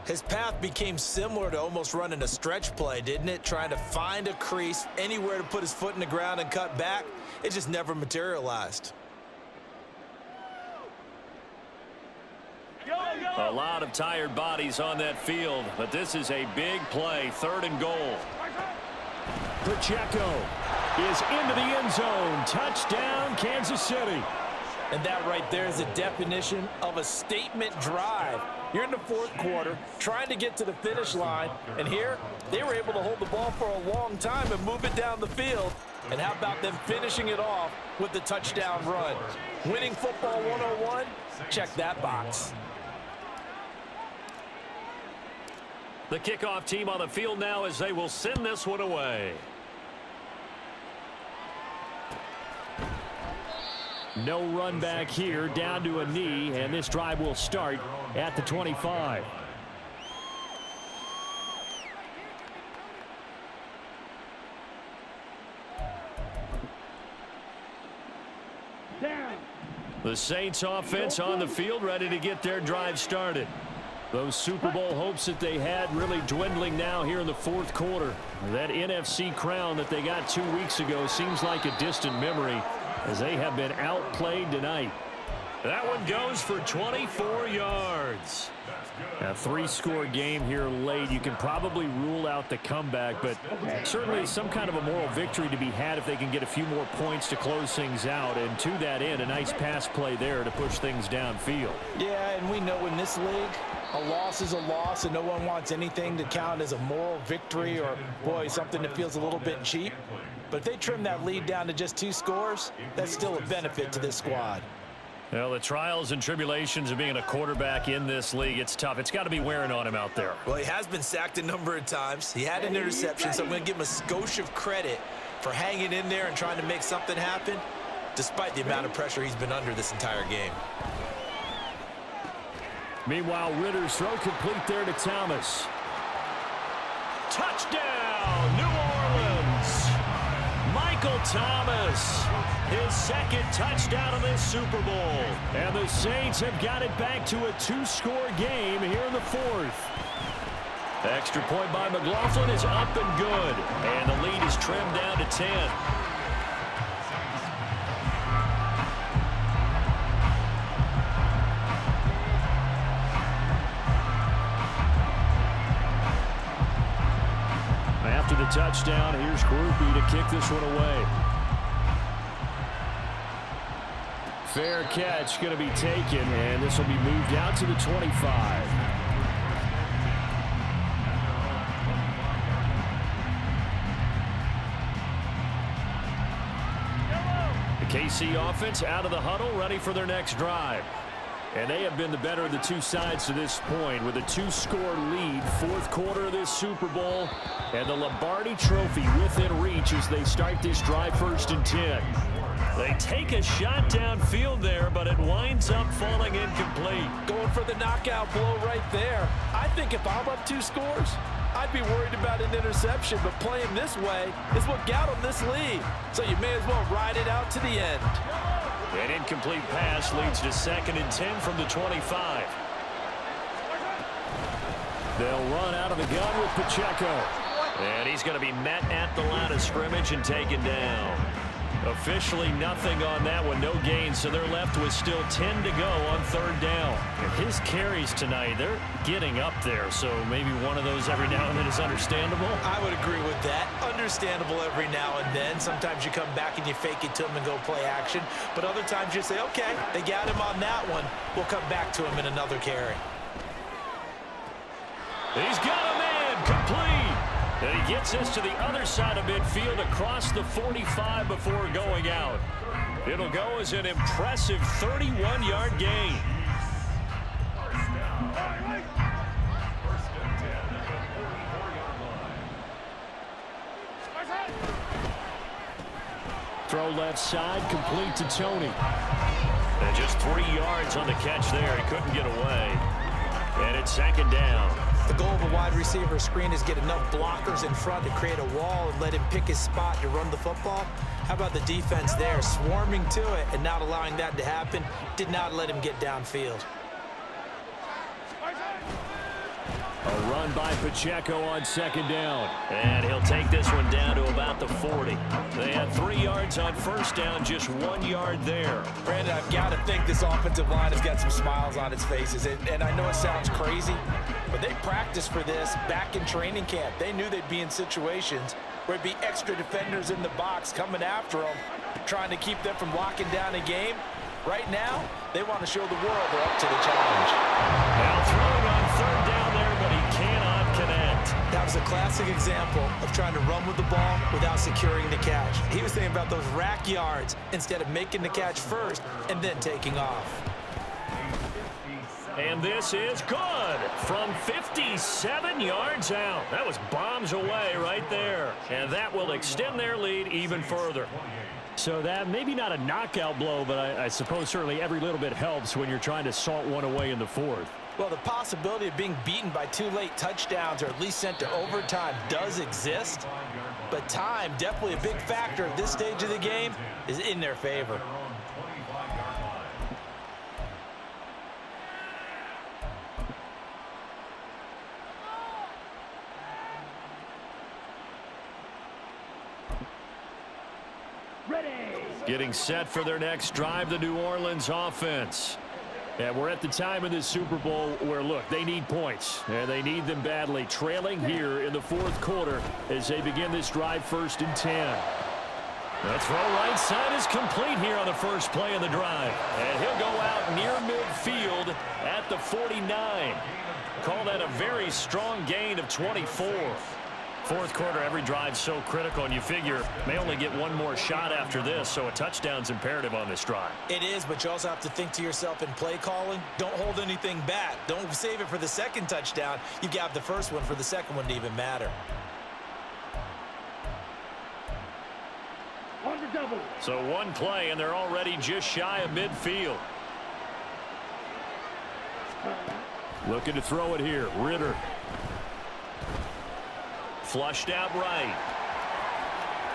His path became similar to almost running a stretch play, didn't it? Trying to find a crease, anywhere to put his foot in the ground and cut back. It just never materialized. A lot of tired bodies on that field, but this is a big play, 3rd and goal. Pacheco is into the end zone. Touchdown, Kansas City. And that right there is a definition of a statement drive. You're in the fourth quarter, trying to get to the finish line, and here, they were able to hold the ball for a long time and move it down the field. And how about them finishing it off with the touchdown run? Winning football 101? Check that box. The kickoff team on the field now as they will send this one away. No run back here, down to a knee, and this drive will start at the 25. Down. The Saints offense on the field, ready to get their drive started. Those Super Bowl hopes that they had really dwindling now here in the fourth quarter. That NFC crown that they got 2 weeks ago seems like a distant memory as they have been outplayed tonight. That one goes for 24 yards. A 3-score game here late. You can probably rule out the comeback, but certainly some kind of a moral victory to be had if they can get a few more points to close things out. And to that end, a nice pass play there to push things downfield. Yeah, and we know in this league, a loss is a loss, and no one wants anything to count as a moral victory or, boy, something that feels a little bit cheap. But if they trim that lead down to just 2 scores, that's still a benefit to this squad. Well, the trials and tribulations of being a quarterback in this league, it's tough. It's got to be wearing on him out there. Well, he has been sacked a number of times. He had an interception, so I'm going to give him a skosh of credit for hanging in there and trying to make something happen, despite the amount of pressure he's been under this entire game. Meanwhile, Ritter's throw complete there to Thomas. Touchdown, New Orleans! Michael Thomas, his second touchdown of this Super Bowl. And the Saints have got it back to a 2-score game here in the fourth. Extra point by McLaughlin is up and good. And the lead is trimmed down to 10. After the touchdown, here's Groupie to kick this one away. Fair catch going to be taken, and this will be moved out to the 25. The KC offense out of the huddle, ready for their next drive. And they have been the better of the two sides to this point with a 2-score lead. Fourth quarter of this Super Bowl. And the Lombardi Trophy within reach as they start this drive 1st and 10. They take a shot downfield there, but it winds up falling incomplete. Going for the knockout blow right there. I think if I'm up 2 scores, I'd be worried about an interception, but playing this way is what got them this lead. So you may as well ride it out to the end. An incomplete pass leads to 2nd and 10 from the 25. They'll run out of the gun with Pacheco. And he's going to be met at the line of scrimmage and taken down. Officially nothing on that one, no gain, so they're left with still 10 to go on 3rd down. His carries tonight, they're getting up there, so maybe one of those every now and then is understandable. I would agree with that. Understandable every now and then. Sometimes you come back and you fake it to him and go play action, but other times you say, okay, they got him on that one. We'll come back to him in another carry. He's got a man complete. And he gets us to the other side of midfield across the 45 before going out. It'll go as an impressive 31-yard gain. Throw left side, complete to Tony. And just 3 yards on the catch there. He couldn't get away. And it's 2nd down. The goal of a wide receiver screen is get enough blockers in front to create a wall and let him pick his spot to run the football. How about the defense there, swarming to it and not allowing that to happen? Did not let him get downfield. A run by Pacheco on 2nd down. And he'll take this one down to about the 40. They had 3 yards on 1st down, just 1 yard there. Brandon, I've got to think this offensive line has got some smiles on its faces. And I know it sounds crazy, but they practiced for this back in training camp. They knew they'd be in situations where it'd be extra defenders in the box coming after them, trying to keep them from locking down a game. Right now, they want to show the world they're up to the challenge. Now throwing on third down there, but he cannot connect. That was a classic example of trying to run with the ball without securing the catch. He was thinking about those rack yards instead of making the catch first and then taking off. And this is good from 57 yards out. That was bombs away right there. And that will extend their lead even further. So that maybe not a knockout blow, but I suppose certainly every little bit helps when you're trying to salt one away in the fourth. Well, the possibility of being beaten by 2 late touchdowns or at least sent to overtime does exist. But time, definitely a big factor at this stage of the game, is in their favor. Getting set for their next drive, the New Orleans offense. And we're at the time in this Super Bowl where, look, they need points, and they need them badly. Trailing here in the fourth quarter as they begin this drive 1st and 10. The throw right side is complete here on the first play of the drive. And he'll go out near midfield at the 49. Call that a very strong gain of 24. Fourth quarter, every drive so critical, and you figure may only get one more shot after this, so a touchdown's imperative on this drive. It is, but you also have to think to yourself in play calling, don't hold anything back. Don't save it for the second touchdown. You've got the first one for the second one to even matter. On the double. So one play, and they're already just shy of midfield. Looking to throw it here. Ritter. Flushed out right.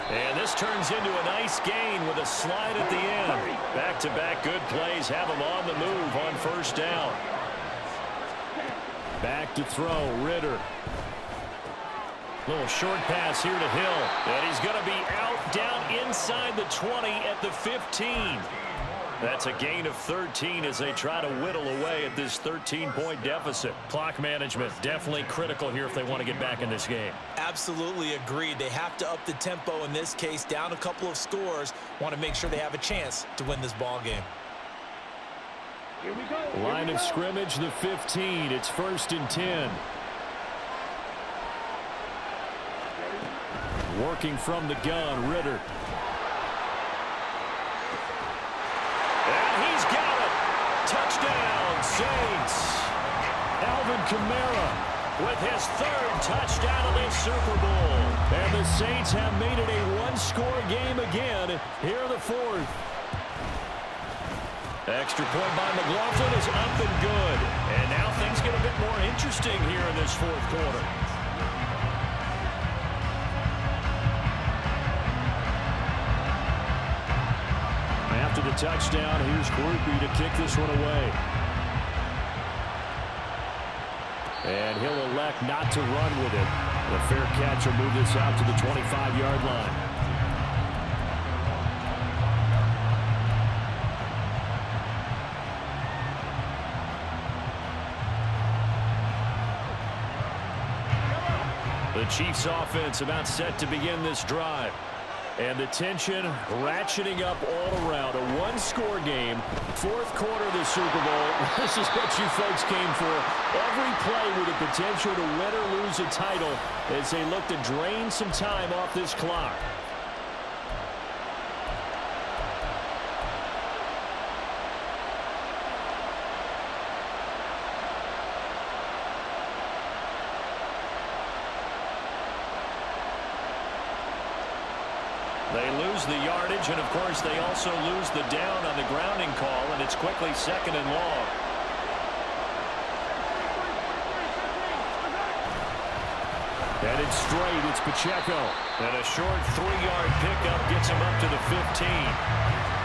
And this turns into a nice gain with a slide at the end. Back-to-back good plays have him on the move on first down. Back to throw, Ritter. Little short pass here to Hill. And he's going to be out down inside the 20 at the 15. That's a gain of 13 as they try to whittle away at this 13-point deficit. Clock management definitely critical here if they want to get back in this game. Absolutely agreed. They have to up the tempo in this case, down a couple of scores. Want to make sure they have a chance to win this ball game. Here we go. Line of scrimmage, the 15. It's 1st and 10. Working from the gun, Ritter. And he's got it. Touchdown, Saints. Alvin Kamara with his 3rd touchdown of this Super Bowl. And the Saints have made it a one-score game again here in the 4th. Extra point by McLaughlin is up and good. And now things get a bit more interesting here in this 4th quarter. After the touchdown, here's Groupie to kick this one away. And he'll elect not to run with it. The fair catch will move this out to the 25-yard line. The Chiefs offense about set to begin this drive. And the tension ratcheting up all around. A one-score game, 4th quarter of the Super Bowl. This is what you folks came for. Every play with the potential to win or lose a title as they look to drain some time off this clock. They lose the yardage, and of course they also lose the down on the grounding call, and it's quickly 2nd and long. And it's straight, it's Pacheco. And a short 3-yard pickup gets him up to the 15.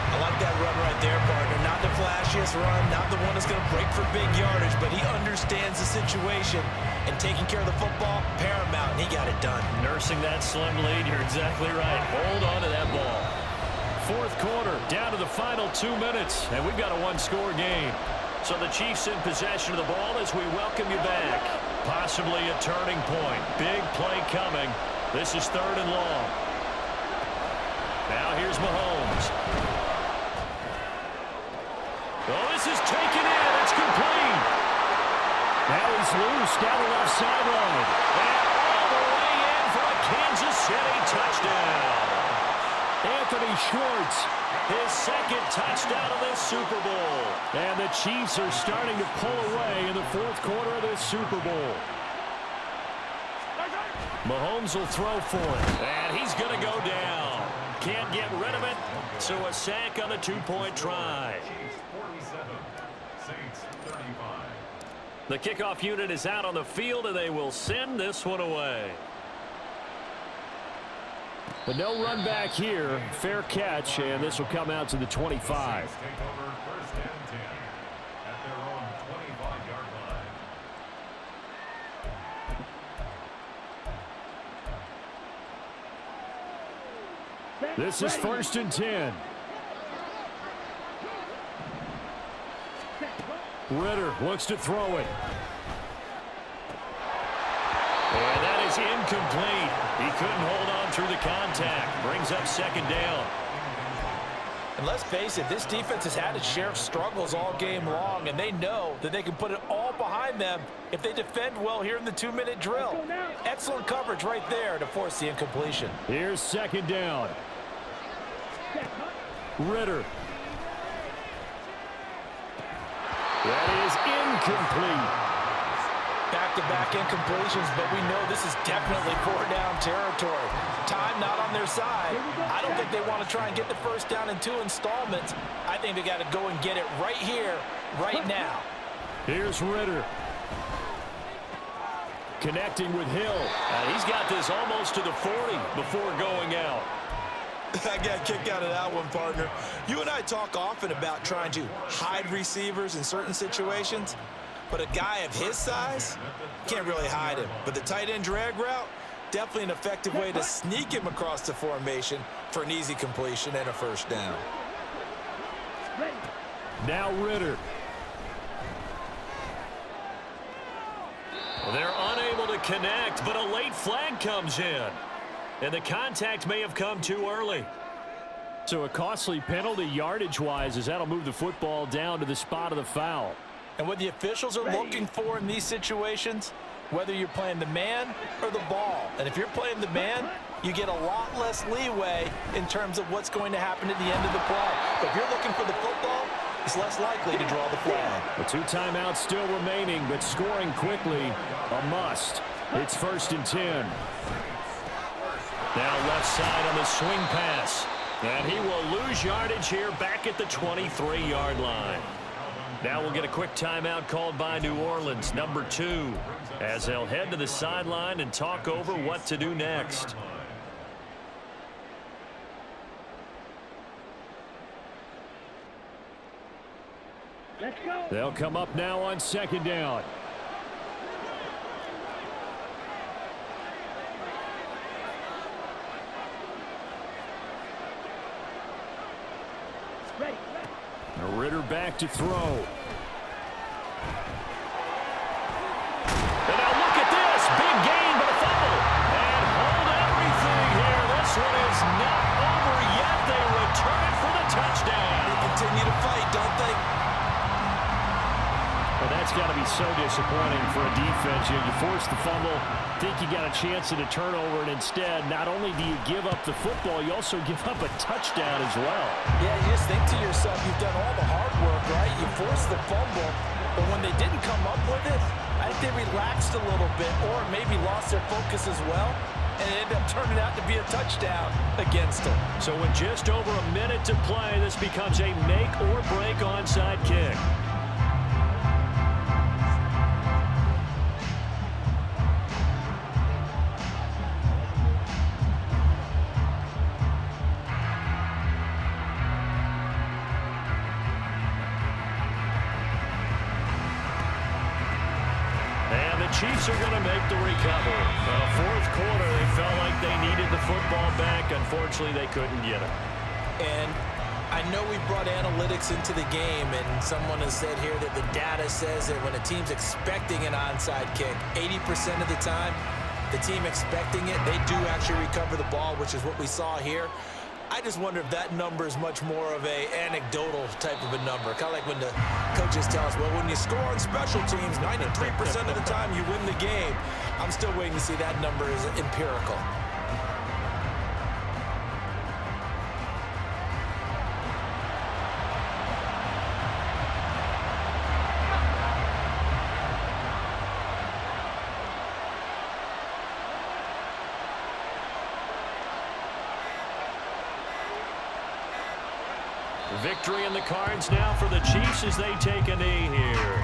I like that run right there, partner. Not the flashiest run, not the one that's going to break for big yardage, but he understands the situation, and taking care of the football, paramount, and he got it done. Nursing that slim lead, you're exactly right. Hold on to that ball. 4th quarter, down to the final 2 minutes, and we've got a one-score game. So the Chiefs in possession of the ball as we welcome you back. Possibly a turning point. Big play coming. This is 3rd and long. Now here's Mahomes. is loose down the left sideline. And all the way in for a Kansas City touchdown. Anthony Schwartz, His second touchdown of this Super Bowl. and the Chiefs are starting to pull away in the fourth quarter of this Super Bowl. Mahomes will throw for it, and he's going to go down. Can't get rid of it, so a sack on the two-point try. Chiefs 47, Saints 35. The kickoff unit is out on the field, and they will send this one away. But no run back here. Fair catch, and this will come out to the 25. Saints take over first and 10 at their own 25-yard line. This is first and 10. Ritter looks to throw it. And that is incomplete. He couldn't hold on through the contact. Brings up second down. And let's face it, this defense has had its share of struggles all game long, and they know that they can put it all behind them if they defend well here in the 2-minute drill. Excellent coverage right there to force the incompletion. Here's second down. Ritter. That is incomplete. Back-to-back incompletions, but we know this is definitely 4-down territory. Time not on their side. I don't think they want to try and get the first down in 2 installments. I think they got to go and get it right here, right now. Here's Ritter. Connecting with Hill. And he's got this almost to the 40 before going out. I got a kick out of that one, partner. You and I talk often about trying to hide receivers in certain situations, but a guy of his size can't really hide him. But the tight end drag route, definitely an effective way to sneak him across the formation for an easy completion and a first down. Now Ritter. They're unable to connect, but a late flag comes in. And the contact may have come too early. So a costly penalty yardage-wise as that'll move the football down to the spot of the foul. And what the officials are looking for in these situations, whether you're playing the man or the ball. And if you're playing the man, you get a lot less leeway in terms of what's going to happen at the end of the play. But if you're looking for the football, it's less likely to draw the flag. The 2 timeouts still remaining, but scoring quickly, a must. It's first and 10. Now left side on the swing pass. And he will lose yardage here back at the 23-yard line. Now we'll get a quick timeout called by New Orleans, number 2, as they'll head to the sideline and talk over what to do next. Let's go. They'll come up now on second down. Ready. Ritter back to throw. And now look at this. Big gain, but a fumble. And hold everything here. This one is not over yet. They return it for the touchdown. They continue to fight, don't they? Well, that's got to be so disappointing for a defense. You force the fumble, think you got a chance at a turnover, and instead, not only do you give up the football, you also give up a touchdown as well. Yeah, you just think to yourself, you've done all the hard work, right? You forced the fumble, but when they didn't come up with it, I think they relaxed a little bit or maybe lost their focus as well, and it ended up turning out to be a touchdown against them. So with just over a minute to play, this becomes a make or break onside kick. Chiefs are going to make the recovery. Fourth quarter, they felt like they needed the football back. Unfortunately, they couldn't get it. And I know we brought analytics into the game, and someone has said here that the data says that when a team's expecting an onside kick, 80% of the time, the team expecting it, they do actually recover the ball, which is what we saw here. I just wonder if that number is much more of a anecdotal type of a number. Kind of like when the coaches tell us, well, when you score on special teams, 93% of the time you win the game. I'm still waiting to see that number is empirical. Victory in the cards now for the Chiefs as they take a knee here.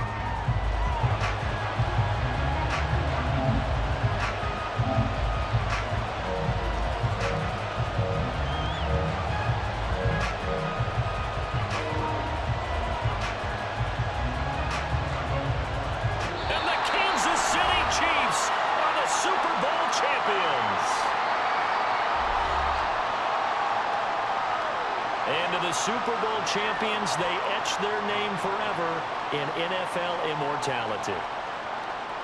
And the Kansas City Chiefs are the Super Bowl champions. And to the Super Bowl champions, they etch their name forever in NFL immortality.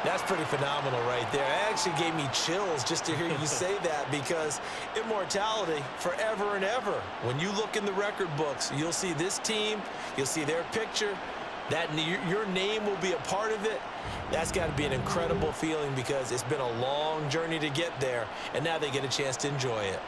That's pretty phenomenal right there. It actually gave me chills just to hear you say that, because immortality forever and ever. When you look in the record books, you'll see this team, you'll see their picture, that your name will be a part of it. That's got to be an incredible feeling, because it's been a long journey to get there, and now they get a chance to enjoy it.